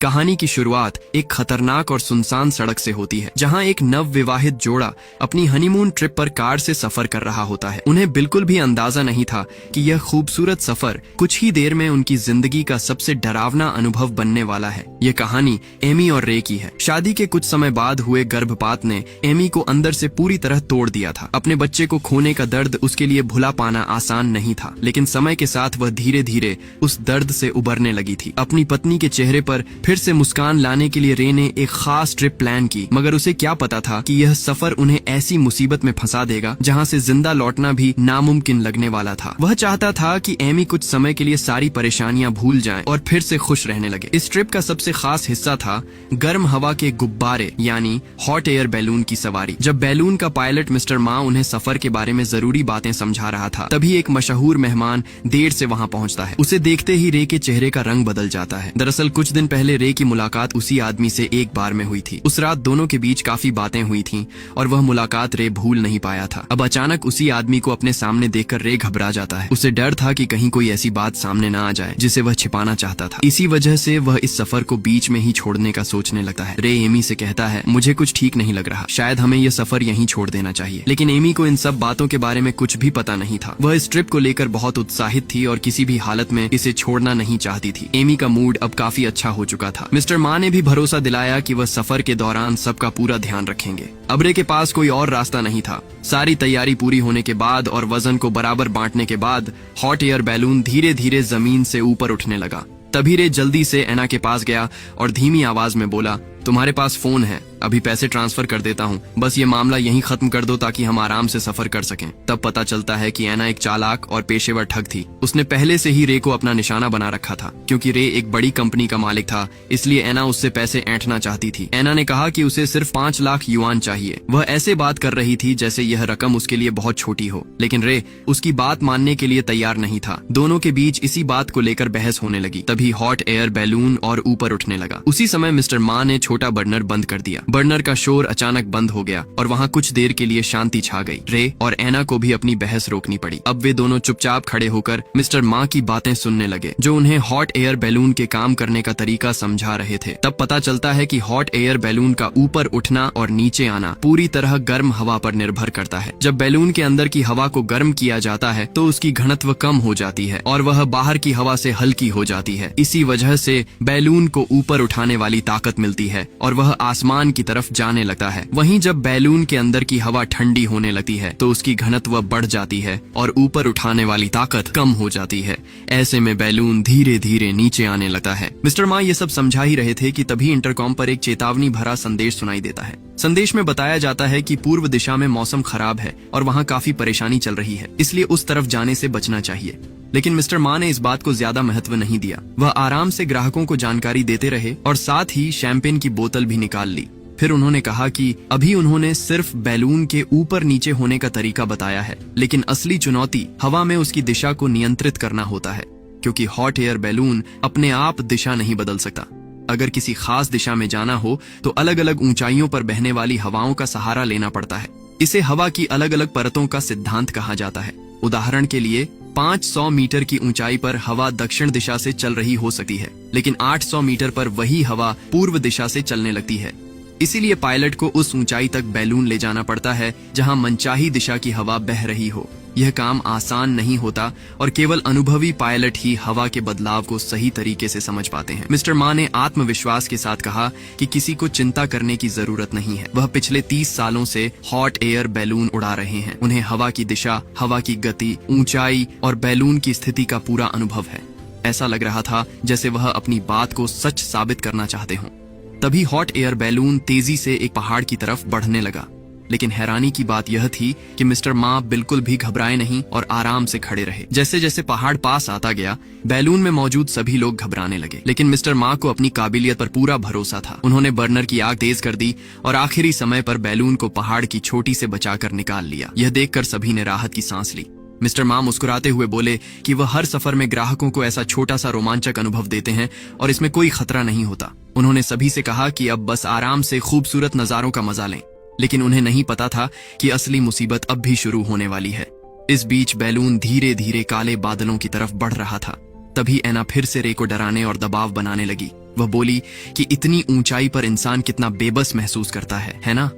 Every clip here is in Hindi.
कहानी की शुरुआत एक खतरनाक और सुनसान सड़क से होती है, जहां एक नव विवाहित जोड़ा अपनी हनीमून ट्रिप पर कार से सफर कर रहा होता है। उन्हें बिल्कुल भी अंदाजा नहीं था कि यह खूबसूरत सफर कुछ ही देर में उनकी जिंदगी का सबसे डरावना अनुभव बनने वाला है। यह कहानी एमी और रे की है। शादी के कुछ समय बाद हुए गर्भपात ने एमी को अंदर से पूरी तरह तोड़ दिया था। अपने बच्चे को खोने का दर्द उसके लिए भुला पाना आसान नहीं था, लेकिन समय के साथ वह धीरे धीरे उस दर्द से उबरने लगी थी। अपनी पत्नी के चेहरे पर फिर से मुस्कान लाने के लिए रे ने एक खास ट्रिप प्लान की, मगर उसे क्या पता था कि यह सफर उन्हें ऐसी मुसीबत में फंसा देगा जहां से जिंदा लौटना भी नामुमकिन लगने वाला था। वह चाहता था कि एमी कुछ समय के लिए सारी परेशानियां भूल जाए और फिर से खुश रहने लगे। इस ट्रिप का सबसे खास हिस्सा था गर्म हवा के गुब्बारे यानी हॉट एयर बैलून की सवारी। जब बैलून का पायलट मिस्टर मा उन्हें सफर के बारे में जरूरी बातें समझा रहा था, तभी एक मशहूर मेहमान देर से वहां पहुंचता है। उसे देखते ही रे के चेहरे का रंग बदल जाता है। दरअसल कुछ दिन पहले रे की मुलाकात उसी आदमी से एक बार में हुई थी। उस रात दोनों के बीच काफी बातें हुई थीं और वह मुलाकात रे भूल नहीं पाया था। अब अचानक उसी आदमी को अपने सामने देखकर रे घबरा जाता है। उसे डर था कि कहीं कोई ऐसी बात सामने न आ जाए जिसे वह छिपाना चाहता था। इसी वजह से वह इस सफर को बीच में ही छोड़ने का सोचने लगता है। रे एमी से कहता है, मुझे कुछ ठीक नहीं लग रहा, शायद हमें यह सफर यहीं छोड़ देना चाहिए। लेकिन एमी को इन सब बातों के बारे में कुछ भी पता नहीं था। वह इस ट्रिप को लेकर बहुत उत्साहित थी और किसी भी हालत में इसे छोड़ना नहीं चाहती थी। एमी का मूड अब काफी अच्छा हो चुका था। मिस्टर मा ने भी भरोसा दिलाया कि वह सफर के दौरान सबका पूरा ध्यान रखेंगे। अब रे के पास कोई और रास्ता नहीं था। सारी तैयारी पूरी होने के बाद और वजन को बराबर बांटने के बाद हॉट एयर बैलून धीरे धीरे जमीन से ऊपर उठने लगा। तभी रे जल्दी से एना के पास गया और धीमी आवाज में बोला, तुम्हारे पास फोन है, अभी पैसे ट्रांसफर कर देता हूँ, बस ये मामला यहीं खत्म कर दो ताकि हम आराम से सफर कर सकें। तब पता चलता है कि एना एक चालाक और पेशेवर ठग थी। उसने पहले से ही रे को अपना निशाना बना रखा था। क्योंकि रे एक बड़ी कंपनी का मालिक था, इसलिए एना उससे पैसे ऐंठना चाहती थी। एना ने कहा कि उसे सिर्फ 5 लाख युआन चाहिए। वह ऐसे बात कर रही थी जैसे यह रकम उसके लिए बहुत छोटी हो, लेकिन रे उसकी बात मानने के लिए तैयार नहीं था। दोनों के बीच इसी बात को लेकर बहस होने लगी। तभी हॉट एयर बैलून और ऊपर उठने लगा। उसी समय मिस्टर मा ने छोटा बर्नर बंद कर दिया। बर्नर का शोर अचानक बंद हो गया और वहाँ कुछ देर के लिए शांति छा गई। रे और एना को भी अपनी बहस रोकनी पड़ी। अब वे दोनों चुपचाप खड़े होकर मिस्टर मा की बातें सुनने लगे, जो उन्हें हॉट एयर बैलून के काम करने का तरीका समझा रहे थे। तब पता चलता है कि हॉट एयर बैलून का ऊपर उठना और नीचे आना पूरी तरह गर्म हवा पर निर्भर करता है। जब बैलून के अंदर की हवा को गर्म किया जाता है तो उसकी घनत्व कम हो जाती है और वह बाहर की हवा से हल्की हो जाती है। इसी वजह से बैलून को ऊपर उठाने वाली ताकत मिलती है और वह आसमान की तरफ जाने लगता है। वहीं जब बैलून के अंदर की हवा ठंडी होने लगती है तो उसकी घनत्व बढ़ जाती है और ऊपर उठाने वाली ताकत कम हो जाती है। ऐसे में बैलून धीरे धीरे नीचे आने लगता है। मिस्टर मा ये सब समझा ही रहे थे कि तभी इंटरकॉम पर एक चेतावनी भरा संदेश सुनाई देता है। संदेश में बताया जाता है कि पूर्व दिशा में मौसम खराब है और वहाँ काफी परेशानी चल रही है, इसलिए उस तरफ जाने से बचना चाहिए। लेकिन मिस्टर मा ने इस बात को ज्यादा महत्व नहीं दिया। वह आराम से ग्राहकों को जानकारी देते रहे और साथ ही शैंपेन की बोतल भी निकाल ली। फिर उन्होंने कहा कि अभी उन्होंने सिर्फ बैलून के ऊपर नीचे होने का तरीका बताया है, लेकिन असली चुनौती हवा में उसकी दिशा को नियंत्रित करना होता है, क्योंकि हॉट एयर बैलून अपने आप दिशा नहीं बदल सकता। अगर किसी खास दिशा में जाना हो तो अलग अलग ऊंचाइयों पर बहने वाली हवाओं का सहारा लेना पड़ता है। इसे हवा की अलग अलग परतों का सिद्धांत कहा जाता है। उदाहरण के लिए 500 मीटर की ऊंचाई पर हवा दक्षिण दिशा से चल रही हो सकती है, लेकिन 800 मीटर पर वही हवा पूर्व दिशा से चलने लगती है। इसीलिए पायलट को उस ऊंचाई तक बैलून ले जाना पड़ता है जहां मनचाही दिशा की हवा बह रही हो। यह काम आसान नहीं होता और केवल अनुभवी पायलट ही हवा के बदलाव को सही तरीके से समझ पाते हैं। मिस्टर मा ने आत्मविश्वास के साथ कहा कि किसी को चिंता करने की जरूरत नहीं है। वह पिछले 30 सालों से हॉट एयर बैलून उड़ा रहे हैं। उन्हें हवा की दिशा, हवा की गति, ऊंचाई और बैलून की स्थिति का पूरा अनुभव है। ऐसा लग रहा था जैसे वह अपनी बात को सच साबित करना चाहते हों। तभी हॉट एयर बैलून तेजी से एक पहाड़ की तरफ बढ़ने लगा। लेकिन हैरानी की बात यह थी कि मिस्टर मा बिल्कुल भी घबराए नहीं और आराम से खड़े रहे। जैसे जैसे पहाड़ पास आता गया, बैलून में मौजूद सभी लोग घबराने लगे, लेकिन मिस्टर मा को अपनी काबिलियत पर पूरा भरोसा था। उन्होंने बर्नर की आग तेज कर दी और आखिरी समय पर बैलून को पहाड़ की चोटी से बचाकर निकाल लिया। यह देखकर सभी ने राहत की सांस ली। मिस्टर मा मुस्कुराते हुए बोले कि वह हर सफर में ग्राहकों को ऐसा छोटा सा रोमांचक अनुभव देते हैं और इसमें कोई खतरा नहीं होता। उन्होंने सभी से कहा कि अब बस आराम से खूबसूरत नजारों का मजा लें, लेकिन उन्हें नहीं पता था कि असली मुसीबत अब भी शुरू होने वाली है। इस बीच बैलून धीरे धीरे काले बादलों की तरफ बढ़ रहा था। तभी एना फिर से रे को डराने और दबाव बनाने लगी। वह बोली कि इतनी ऊंचाई पर इंसान कितना बेबस महसूस करता है ना।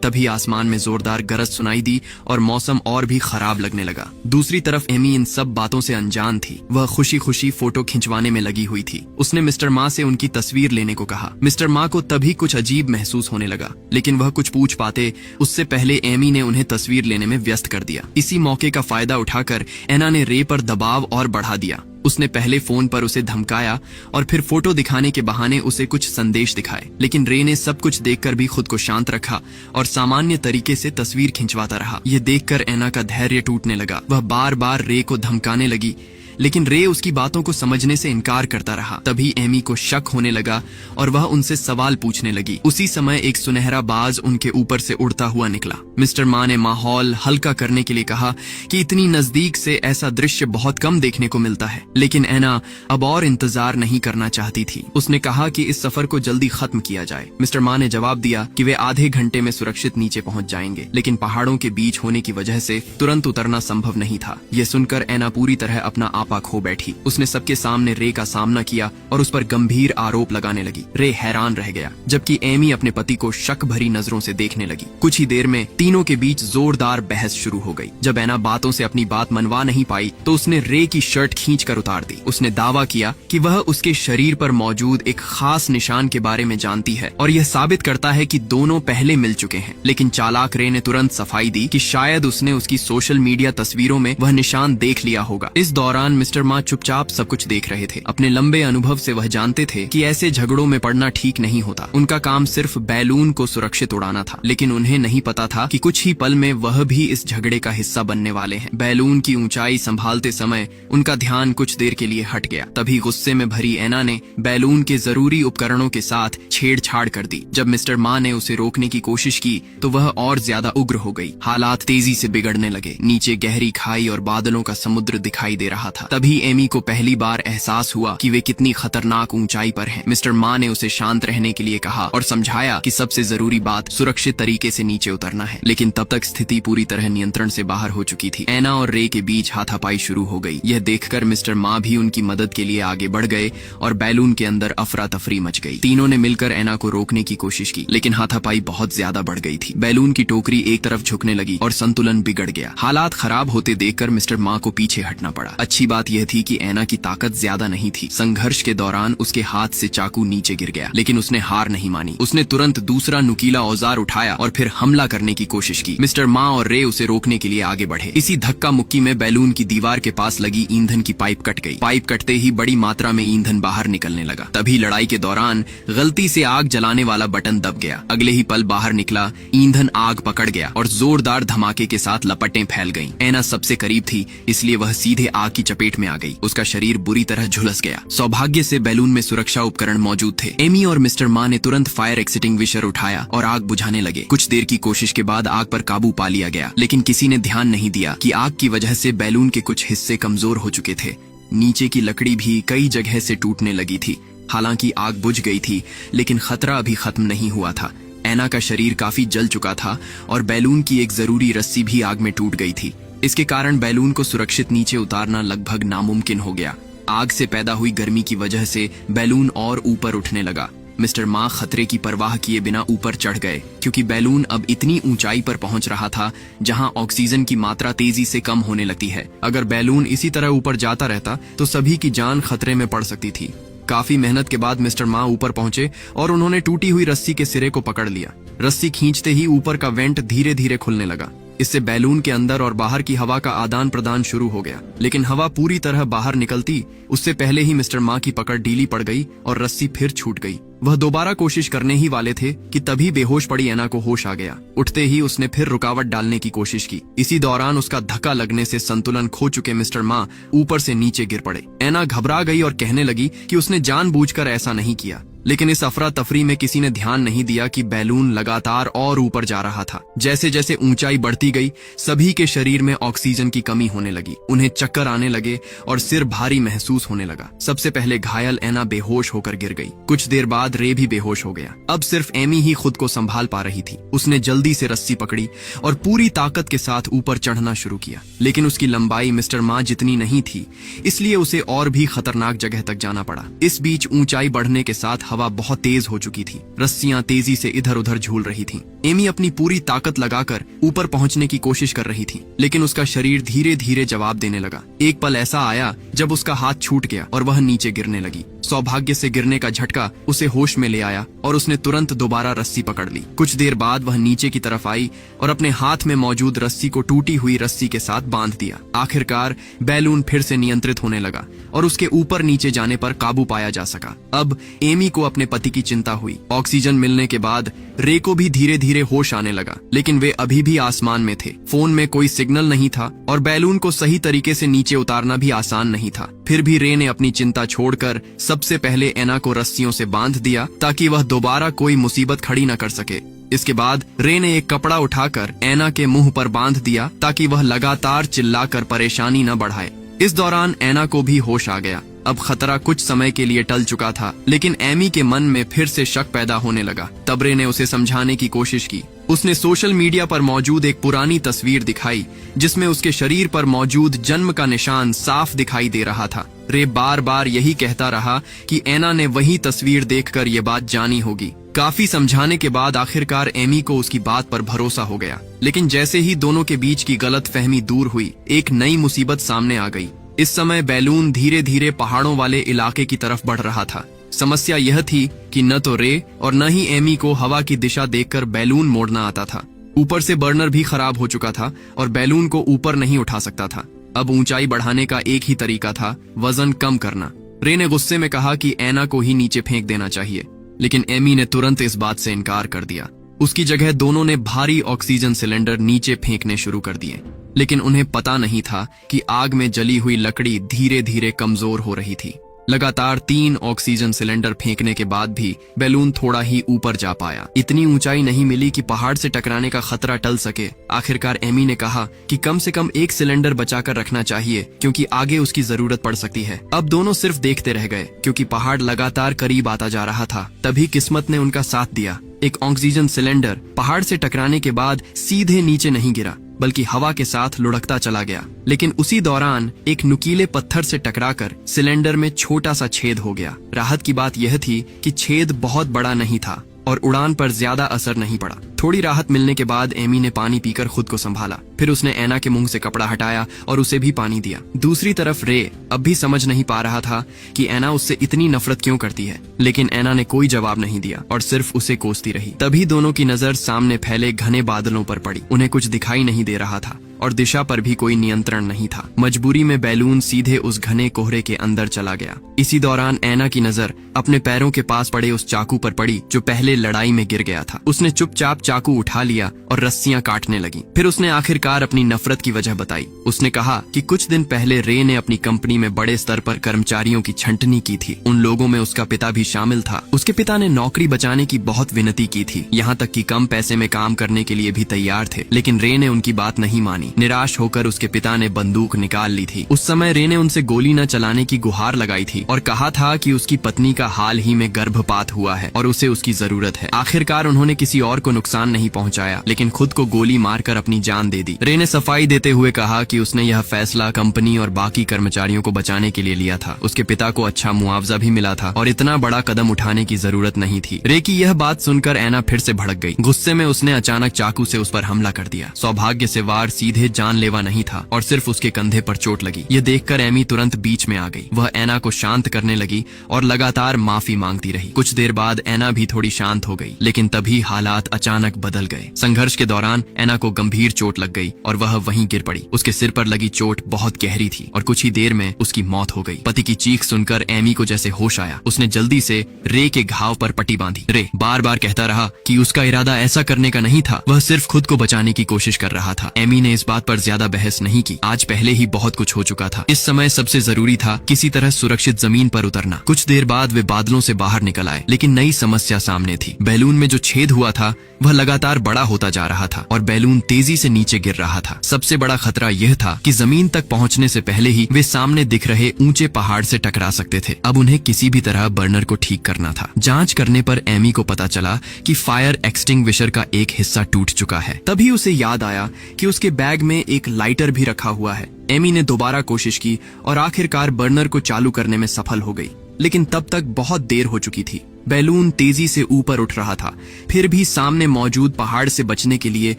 तभी आसमान में जोरदार गरज सुनाई दी और मौसम और भी खराब लगने लगा। दूसरी तरफ एमी इन सब बातों से अनजान थी। वह खुशी खुशी फोटो खिंचवाने में लगी हुई थी। उसने मिस्टर मा से उनकी तस्वीर लेने को कहा। मिस्टर मा को तभी कुछ अजीब महसूस होने लगा, लेकिन वह कुछ पूछ पाते उससे पहले एमी ने उन्हें तस्वीर लेने में व्यस्त कर दिया। इसी मौके का फायदा उठाकर एना ने रे पर दबाव और बढ़ा दिया। उसने पहले फोन पर उसे धमकाया और फिर फोटो दिखाने के बहाने उसे कुछ संदेश दिखाए, लेकिन रे ने सब कुछ देखकर भी खुद को शांत रखा और सामान्य तरीके से तस्वीर खिंचवाता रहा। यह देखकर एना का धैर्य टूटने लगा। वह बार बार रे को धमकाने लगी, लेकिन रे उसकी बातों को समझने से इनकार करता रहा। तभी एमी को शक होने लगा और वह उनसे सवाल पूछने लगी। उसी समय एक सुनहरा बाज उनके ऊपर से उड़ता हुआ निकला। मिस्टर मा ने माहौल हल्का करने के लिए कहा कि इतनी नजदीक से ऐसा दृश्य बहुत कम देखने को मिलता है, लेकिन एना अब और इंतजार नहीं करना चाहती थी। उसने कहा कि इस सफर को जल्दी खत्म किया जाए। मिस्टर मा ने जवाब दिया कि वे आधे घंटे में सुरक्षित नीचे पहुंच जाएंगे, लेकिन पहाड़ों के बीच होने की वजह से तुरंत उतरना संभव नहीं था। यह सुनकर एना पूरी तरह अपना आपा खो बैठी। उसने सबके सामने रे का सामना किया और उस पर गंभीर आरोप लगाने लगी। रे हैरान रह गया, जबकि एमी अपने पति को शक भरी नजरों से देखने लगी। कुछ ही देर में तीनों के बीच जोरदार बहस शुरू हो गई। जब एना बातों से अपनी बात मनवा नहीं पाई तो उसने रे की शर्ट खींचकर उतार दी। उसने दावा किया कि वह उसके शरीर पर मौजूद एक खास निशान के बारे में जानती है और यह साबित करता है कि दोनों पहले मिल चुके हैं। लेकिन चालाक रे ने तुरंत सफाई दी कि शायद उसने उसकी सोशल मीडिया तस्वीरों में वह निशान देख लिया होगा। इस दौरान मिस्टर मा चुपचाप सब कुछ देख रहे थे। अपने लंबे अनुभव से वह जानते थे कि ऐसे झगड़ों में पड़ना ठीक नहीं होता। उनका काम सिर्फ बैलून को सुरक्षित उड़ाना था, लेकिन उन्हें नहीं पता था कि कुछ ही पल में वह भी इस झगड़े का हिस्सा बनने वाले हैं। बैलून की ऊंचाई संभालते समय उनका ध्यान कुछ देर के लिए हट गया। तभी गुस्से में भरी एना ने बैलून के जरूरी उपकरणों के साथ छेड़छाड़ कर दी। जब मिस्टर मा ने उसे रोकने की कोशिश की तो वह और ज्यादा उग्र हो गई। हालात तेजी से बिगड़ने लगे। नीचे गहरी खाई और बादलों का समुद्र दिखाई दे रहा था। तभी एमी को पहली बार एहसास हुआ कि वे कितनी खतरनाक ऊंचाई पर हैं। मिस्टर मा ने उसे शांत रहने के लिए कहा और समझाया कि सबसे जरूरी बात सुरक्षित तरीके से नीचे उतरना है। लेकिन तब तक स्थिति पूरी तरह नियंत्रण से बाहर हो चुकी थी। एना और रे के बीच हाथापाई शुरू हो गई। यह देखकर मिस्टर मा भी उनकी मदद के लिए आगे बढ़ गए और बैलून के अंदर अफरा तफरी मच गई। तीनों ने मिलकर एना को रोकने की कोशिश की, लेकिन हाथापाई बहुत ज्यादा बढ़ गई थी। बैलून की टोकरी एक तरफ झुकने लगी और संतुलन बिगड़ गया। हालात खराब होते देखकर मिस्टर मा को पीछे हटना पड़ा। अच्छी बात यह थी कि एना की ताकत ज्यादा नहीं थी। संघर्ष के दौरान उसके हाथ से चाकू नीचे गिर गया, लेकिन उसने हार नहीं मानी। उसने तुरंत दूसरा नुकीला औजार उठाया और फिर हमला करने की कोशिश की। मिस्टर मा और रे उसे रोकने के लिए आगे बढ़े। इसी धक्का मुक्की में बैलून की दीवार के पास लगी ईंधन की पाइप कट गई। पाइप कटते ही बड़ी मात्रा में ईंधन बाहर निकलने लगा। तभी लड़ाई के दौरान गलती से आग जलाने वाला बटन दब गया। अगले ही पल बाहर निकला ईंधन आग पकड़ गया और जोरदार धमाके के साथ लपटें फैल गईं। एना सबसे करीब थी, इसलिए वह सीधे आग की चपेट में आ गई। उसका शरीर बुरी तरह झुलस गया। सौभाग्य से बैलून में सुरक्षा उपकरण मौजूद थे। एमी और मिस्टर मा ने तुरंत फायर एक्सटिंग्विशर उठाया और आग बुझाने लगे। कुछ देर की कोशिश के बाद आग पर काबू पा लिया गया, लेकिन किसी ने ध्यान नहीं दिया कि आग की वजह से बैलून के कुछ हिस्से कमजोर हो चुके थे। नीचे की लकड़ी भी कई जगह से टूटने लगी थी। हालांकि आग बुझ गई थी, लेकिन खतरा अभी खत्म नहीं हुआ था। एना का शरीर काफी जल चुका था और बैलून की एक जरूरी रस्सी भी आग में टूट गई थी। इसके कारण बैलून को सुरक्षित नीचे उतारना लगभग नामुमकिन हो गया। आग से पैदा हुई गर्मी की वजह से बैलून और ऊपर उठने लगा। मिस्टर मा खतरे की परवाह किए बिना ऊपर चढ़ गए, क्योंकि बैलून अब इतनी ऊंचाई पर पहुंच रहा था जहां ऑक्सीजन की मात्रा तेजी से कम होने लगती है। अगर बैलून इसी तरह ऊपर जाता रहता तो सभी की जान खतरे में पड़ सकती थी। काफी मेहनत के बाद मिस्टर मा ऊपर पहुंचे और उन्होंने टूटी हुई रस्सी के सिरे को पकड़ लिया। रस्सी खींचते ही ऊपर का वेंट धीरे धीरे खुलने लगा। इससे बैलून के अंदर और बाहर की हवा का आदान प्रदान शुरू हो गया, लेकिन हवा पूरी तरह बाहर निकलती उससे पहले ही मिस्टर मा की पकड़ ढीली पड़ गई और रस्सी फिर छूट गई। वह दोबारा कोशिश करने ही वाले थे कि तभी बेहोश पड़ी एना को होश आ गया। उठते ही उसने फिर रुकावट डालने की कोशिश की। इसी दौरान उसका धक्का लगने से संतुलन खो चुके मिस्टर मा ऊपर से नीचे गिर पड़े। एना घबरा गई और कहने लगी कि उसने जानबूझकर ऐसा नहीं किया, लेकिन इस अफरा तफरी में किसी ने ध्यान नहीं दिया कि बैलून लगातार और ऊपर जा रहा था। जैसे जैसे ऊंचाई बढ़ती गई, सभी के शरीर में ऑक्सीजन की कमी होने लगी। उन्हें चक्कर आने लगे और सिर भारी महसूस होने लगा। सबसे पहले घायल एना बेहोश होकर गिर गई। कुछ देर बाद रे भी बेहोश हो गया। अब सिर्फ एमी ही खुद को संभाल पा रही थी। उसने जल्दी से रस्सी पकड़ी और पूरी ताकत के साथ ऊपर चढ़ना शुरू किया, लेकिन उसकी लंबाई मिस्टर मा जितनी नहीं थी, इसलिए उसे और भी खतरनाक जगह तक जाना पड़ा। इस बीच ऊंचाई बढ़ने के साथ हवा बहुत तेज हो चुकी थी। रस्सियां तेजी से इधर उधर झूल रही थीं। एमी अपनी पूरी ताकत लगाकर ऊपर पहुंचने की कोशिश कर रही थी, लेकिन उसका शरीर धीरे धीरे जवाब देने लगा। एक पल ऐसा आया जब उसका हाथ छूट गया और वह नीचे गिरने लगी। सौभाग्य से गिरने का झटका उसे होश में ले आया और उसने तुरंत दोबारा रस्सी पकड़ ली। कुछ देर बाद वह नीचे की तरफ आई और अपने हाथ में मौजूद रस्सी को टूटी हुई रस्सी के साथ बांध दिया। आखिरकार बैलून फिर से नियंत्रित होने लगा और उसके ऊपर नीचे जाने पर काबू पाया जा सका। अब एमी को अपने पति की चिंता हुई। ऑक्सीजन मिलने के बाद रे को भी धीरे धीरे होश आने लगा, लेकिन वे अभी भी आसमान में थे। फोन में कोई सिग्नल नहीं था और बैलून को सही तरीके से नीचे उतारना भी आसान नहीं था। फिर भी रे ने अपनी चिंता छोड़कर सबसे पहले एना को रस्सियों से बांध दिया ताकि वह दोबारा कोई मुसीबत खड़ी न कर सके। इसके बाद रे ने एक कपड़ा उठाकर एना के मुंह पर बांध दिया ताकि वह लगातार चिल्लाकर परेशानी न बढ़ाए। इस दौरान एना को भी होश आ गया। अब खतरा कुछ समय के लिए टल चुका था, लेकिन एमी के मन में फिर से शक पैदा होने लगा। तब रे ने उसे समझाने की कोशिश की। उसने सोशल मीडिया पर मौजूद एक पुरानी तस्वीर दिखाई जिसमें उसके शरीर पर मौजूद जन्म का निशान साफ दिखाई दे रहा था। रे बार बार यही कहता रहा कि एना ने वही तस्वीर देखकर ये बात जानी होगी। काफी समझाने के बाद आखिरकार एमी को उसकी बात पर भरोसा हो गया, लेकिन जैसे ही दोनों के बीच की गलतफहमी दूर हुई, एक नई मुसीबत सामने आ गई। इस समय बैलून धीरे धीरे पहाड़ों वाले इलाके की तरफ बढ़ रहा था। समस्या यह थी कि न तो रे और न ही एमी को हवा की दिशा देखकर बैलून मोड़ना आता था। ऊपर से बर्नर भी खराब हो चुका था और बैलून को ऊपर नहीं उठा सकता था। अब ऊंचाई बढ़ाने का एक ही तरीका था, वजन कम करना। रे ने गुस्से में कहा कि एना को ही नीचे फेंक देना चाहिए, लेकिन एमी ने तुरंत इस बात से इनकार कर दिया। उसकी जगह दोनों ने भारी ऑक्सीजन सिलेंडर नीचे फेंकने शुरू कर दिए, लेकिन उन्हें पता नहीं था कि आग में जली हुई लकड़ी धीरे धीरे कमजोर हो रही थी। लगातार 3 ऑक्सीजन सिलेंडर फेंकने के बाद भी बैलून थोड़ा ही ऊपर जा पाया। इतनी ऊंचाई नहीं मिली कि पहाड़ से टकराने का खतरा टल सके। आखिरकार एमी ने कहा कि कम से कम 1 सिलेंडर बचाकर रखना चाहिए, क्योंकि आगे उसकी जरूरत पड़ सकती है। अब दोनों सिर्फ देखते रह गए, क्योंकि पहाड़ लगातार करीब आता जा रहा था। तभी किस्मत ने उनका साथ दिया। एक ऑक्सीजन सिलेंडर पहाड़ से टकराने के बाद सीधे नीचे नहीं गिरा, बल्कि हवा के साथ लुढ़कता चला गया। लेकिन उसी दौरान एक नुकीले पत्थर से टकराकर सिलेंडर में छोटा सा छेद हो गया। राहत की बात यह थी कि छेद बहुत बड़ा नहीं था और उड़ान पर ज्यादा असर नहीं पड़ा। थोड़ी राहत मिलने के बाद एमी ने पानी पीकर खुद को संभाला। फिर उसने एना के मुंह से कपड़ा हटाया और उसे भी पानी दिया। दूसरी तरफ रे अब भी समझ नहीं पा रहा था कि एना उससे इतनी नफरत क्यों करती है, लेकिन एना ने कोई जवाब नहीं दिया और सिर्फ उसे कोसती रही। तभी दोनों की नजर सामने फैले घने बादलों पर पड़ी। उन्हें कुछ दिखाई नहीं दे रहा था और दिशा पर भी कोई नियंत्रण नहीं था। मजबूरी में बैलून सीधे उस घने कोहरे के अंदर चला गया। इसी दौरान एना की नजर अपने पैरों के पास पड़े उस चाकू पर पड़ी जो पहले लड़ाई में गिर गया था। उसने चुपचाप चाकू उठा लिया और रस्सियां काटने लगी। फिर उसने आखिरकार अपनी नफरत की वजह बताई। उसने कहा कि कुछ दिन पहले रे ने अपनी कंपनी में बड़े स्तर पर कर्मचारियों की छंटनी की थी। उन लोगों में उसका पिता भी शामिल था। उसके पिता ने नौकरी बचाने की बहुत विनती की थी, यहाँ तक कि कम पैसे में काम करने के लिए भी तैयार थे, लेकिन रे ने उनकी बात नहीं मानी। निराश होकर उसके पिता ने बंदूक निकाल ली थी। उस समय रे ने उनसे गोली न चलाने की गुहार लगाई थी और कहा था कि उसकी पत्नी का हाल ही में गर्भपात हुआ है और उसे उसकी जरूरत है। आखिरकार उन्होंने किसी और को नुकसान नहीं पहुंचाया, लेकिन खुद को गोली मारकर अपनी जान दे दी। रे ने सफाई देते हुए कहा कि उसने यह फैसला कंपनी और बाकी कर्मचारियों को बचाने के लिए लिया था। उसके पिता को अच्छा मुआवजा भी मिला था और इतना बड़ा कदम उठाने की जरूरत नहीं थी। रे की यह बात सुनकर एना फिर से भड़क गई। गुस्से में उसने अचानक चाकू से उस पर हमला कर दिया। सौभाग्य से वार सीधे जानलेवा नहीं था और सिर्फ उसके कंधे पर चोट लगी। यह देखकर एमी तुरंत बीच में आ गई। वह एना को शांत करने लगी और लगातार माफी मांगती रही। कुछ देर बाद एना भी थोड़ी शांत हो गई, लेकिन तभी हालात अचानक बदल गए। संघर्ष के दौरान एना को गंभीर चोट लग गई और वह वहीं गिर पड़ी। उसके सिर पर लगी चोट बहुत गहरी थी और कुछ ही देर में उसकी मौत हो गई। पति की चीख सुनकर एमी को जैसे होश आया। उसने जल्दी से रे के घाव पर पट्टी बांधी। रे बार बार कहता रहा कि उसका इरादा ऐसा करने का नहीं था, वह सिर्फ खुद को बचाने की कोशिश कर रहा था। एमी ने इस बात पर ज्यादा बहस नहीं की। आज पहले ही बहुत कुछ हो चुका था। इस समय सबसे जरूरी था किसी तरह सुरक्षित जमीन पर उतरना। कुछ देर बाद वे बादलों से बाहर निकल आए, लेकिन नई समस्या सामने थी। बैलून में जो छेद हुआ था वह लगातार बड़ा होता जा रहा था और बैलून तेजी से नीचे गिर रहा था। सबसे बड़ा खतरा यह था कि जमीन तक पहुंचने से पहले ही वे सामने दिख रहे ऊंचे पहाड़ से टकरा सकते थे। अब उन्हें किसी भी तरह बर्नर को ठीक करना था। जांच करने पर एमी को पता चला कि फायर एक्सटिंग्विशर का एक हिस्सा टूट चुका है। तभी उसे याद आया कि उसके बैग में एक लाइटर भी रखा हुआ है। एमी ने दोबारा कोशिश की और आखिरकार बर्नर को चालू करने में सफल हो गई, लेकिन तब तक बहुत देर हो चुकी थी। बैलून तेजी से ऊपर उठ रहा था, फिर भी सामने मौजूद पहाड़ से बचने के लिए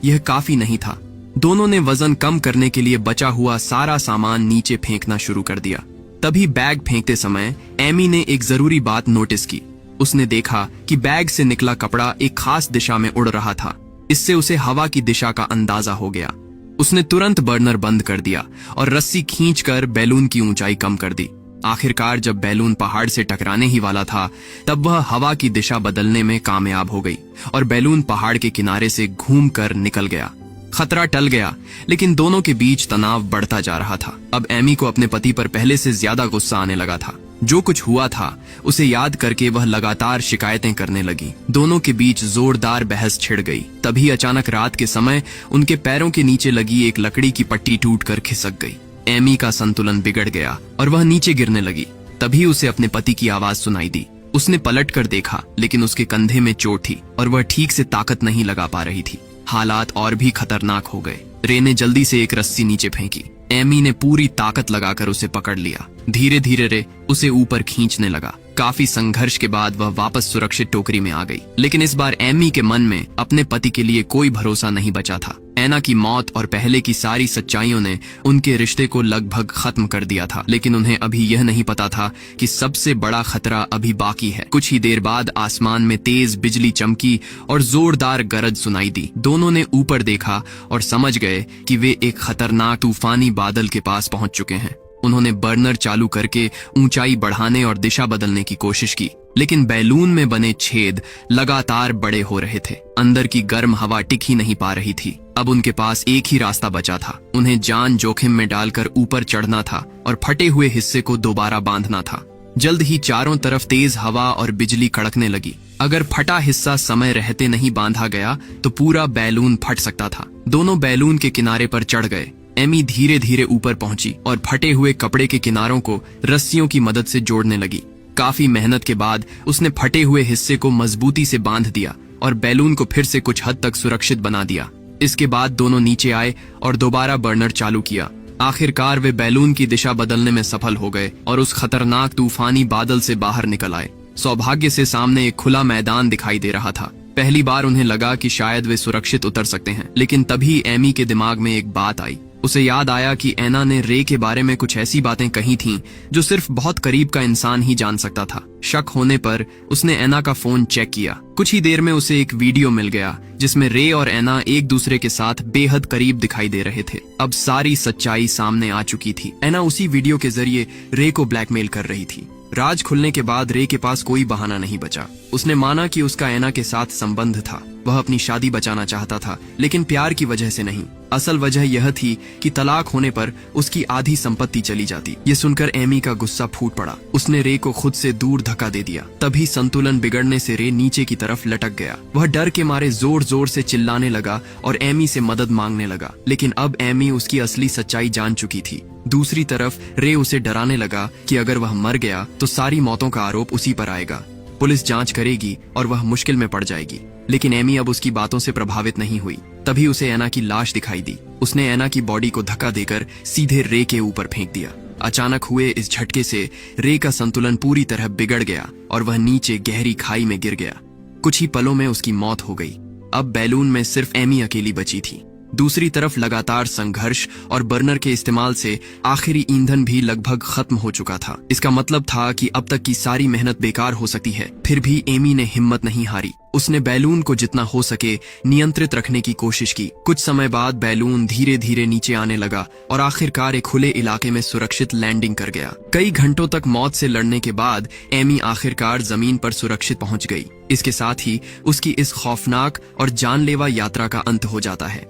यह काफी नहीं था। दोनों ने वजन कम करने के लिए बचा हुआ सारा सामान नीचे फेंकना शुरू कर दिया। तभी बैग फेंकते समय एमी ने एक जरूरी बात नोटिस की। उसने देखा कि बैग से निकला कपड़ा एक खास दिशा में उड़ रहा था। इससे उसे हवा की दिशा का अंदाजा हो गया। उसने तुरंत बर्नर बंद कर दिया और रस्सी खींचकर बैलून की ऊंचाई कम कर दी। आखिरकार जब बैलून पहाड़ से टकराने ही वाला था, तब वह हवा की दिशा बदलने में कामयाब हो गई और बैलून पहाड़ के किनारे से घूमकर निकल गया। खतरा टल गया, लेकिन दोनों के बीच तनाव बढ़ता जा रहा था। अब एमी को अपने पति पर पहले से ज्यादा गुस्सा आने लगा था। जो कुछ हुआ था उसे याद करके वह लगातार शिकायतें करने लगी। दोनों के बीच जोरदार बहस छिड़ गई। तभी अचानक रात के समय उनके पैरों के नीचे लगी एक लकड़ी की पट्टी टूटकर खिसक गई। एमी का संतुलन बिगड़ गया और वह नीचे गिरने लगी। तभी उसे अपने पति की आवाज सुनाई दी। उसने पलट कर देखा, लेकिन उसके कंधे में चोट थी और वह ठीक से ताकत नहीं लगा पा रही थी। हालात और भी खतरनाक हो गए। रे ने जल्दी से एक रस्सी नीचे फेंकी। एमी ने पूरी ताकत लगाकर उसे पकड़ लिया। धीरे धीरे रे उसे ऊपर खींचने लगा। काफी संघर्ष के बाद वह वापस सुरक्षित टोकरी में आ गई, लेकिन इस बार एमी के मन में अपने पति के लिए कोई भरोसा नहीं बचा था। एना की मौत और पहले की सारी सच्चाइयों ने उनके रिश्ते को लगभग खत्म कर दिया था, लेकिन उन्हें अभी यह नहीं पता था कि सबसे बड़ा खतरा अभी बाकी है। कुछ ही देर बाद आसमान में तेज बिजली चमकी और जोरदार गरज सुनाई दी। दोनों ने ऊपर देखा और समझ गए कि वे एक खतरनाक तूफानी बादल के पास पहुंच चुके हैं। उन्होंने बर्नर चालू करके ऊंचाई बढ़ाने और दिशा बदलने की कोशिश की, लेकिन बैलून में बने छेद लगातार बड़े हो रहे थे। अंदर की गर्म हवा टिक ही नहीं पा रही थी। अब उनके पास एक ही रास्ता बचा था। उन्हें जान जोखिम में डालकर ऊपर चढ़ना था और फटे हुए हिस्से को दोबारा बांधना था। जल्द ही चारों तरफ तेज हवा और बिजली कड़कने लगी। अगर फटा हिस्सा समय रहते नहीं बांधा गया तो पूरा बैलून फट सकता था। दोनों बैलून के किनारे पर चढ़ गए। एमी धीरे धीरे ऊपर पहुंची और फटे हुए कपड़े के किनारों को रस्सियों की मदद से जोड़ने लगी। काफी मेहनत के बाद उसने फटे हुए हिस्से को मजबूती से बांध दिया और बैलून को फिर से कुछ हद तक सुरक्षित बना दिया। इसके बाद दोनों नीचे आए और दोबारा बर्नर चालू किया। आखिरकार वे बैलून की दिशा बदलने में सफल हो गए और उस खतरनाक तूफानी बादल से बाहर निकल आए। सौभाग्य से सामने एक खुला मैदान दिखाई दे रहा था। पहली बार उन्हें लगा कि शायद वे सुरक्षित उतर सकते हैं, लेकिन तभी एमी के दिमाग में एक बात आई। उसे याद आया कि एना ने रे के बारे में कुछ ऐसी बातें कही थीं जो सिर्फ बहुत करीब का इंसान ही जान सकता था। शक होने पर उसने एना का फोन चेक किया। कुछ ही देर में उसे एक वीडियो मिल गया जिसमें रे और एना एक दूसरे के साथ बेहद करीब दिखाई दे रहे थे। अब सारी सच्चाई सामने आ चुकी थी। एना उसी वीडियो के जरिए रे को ब्लैकमेल कर रही थी। राज खुलने के बाद रे के पास कोई बहाना नहीं बचा। उसने माना कि उसका एना के साथ संबंध था। वह अपनी शादी बचाना चाहता था, लेकिन प्यार की वजह से नहीं। असल वजह यह थी कि तलाक होने पर उसकी आधी संपत्ति चली जाती। ये सुनकर एमी का गुस्सा फूट पड़ा। उसने रे को खुद से दूर धक्का दे दिया। तभी संतुलन बिगड़ने से रे नीचे की तरफ लटक गया। वह डर के मारे जोर जोर से चिल्लाने लगा और एमी से मदद मांगने लगा, लेकिन अब एमी उसकी असली सच्चाई जान चुकी थी। दूसरी तरफ रे उसे डराने लगा कि अगर वह मर गया तो सारी मौतों का आरोप उसी पर आएगा। पुलिस जांच करेगी और वह मुश्किल में पड़ जाएगी। लेकिन एमी अब उसकी बातों से प्रभावित नहीं हुई। तभी उसे एना की लाश दिखाई दी। उसने एना की बॉडी को धक्का देकर सीधे रे के ऊपर फेंक दिया। अचानक हुए इस झटके से रे का संतुलन पूरी तरह बिगड़ गया और वह नीचे गहरी खाई में गिर गया। कुछ ही पलों में उसकी मौत हो गई। अब बैलून में सिर्फ एमी अकेली बची थी। दूसरी तरफ लगातार संघर्ष और बर्नर के इस्तेमाल से आखिरी ईंधन भी लगभग खत्म हो चुका था। इसका मतलब था कि अब तक की सारी मेहनत बेकार हो सकती है। फिर भी एमी ने हिम्मत नहीं हारी। उसने बैलून को जितना हो सके नियंत्रित रखने की कोशिश की। कुछ समय बाद बैलून धीरे धीरे नीचे आने लगा और आखिरकार एक खुले इलाके में सुरक्षित लैंडिंग कर गया। कई घंटों तक मौत से लड़ने के बाद एमी आखिरकार जमीन पर सुरक्षित पहुंच गई। इसके साथ ही उसकी इस खौफनाक और जानलेवा यात्रा का अंत हो जाता है।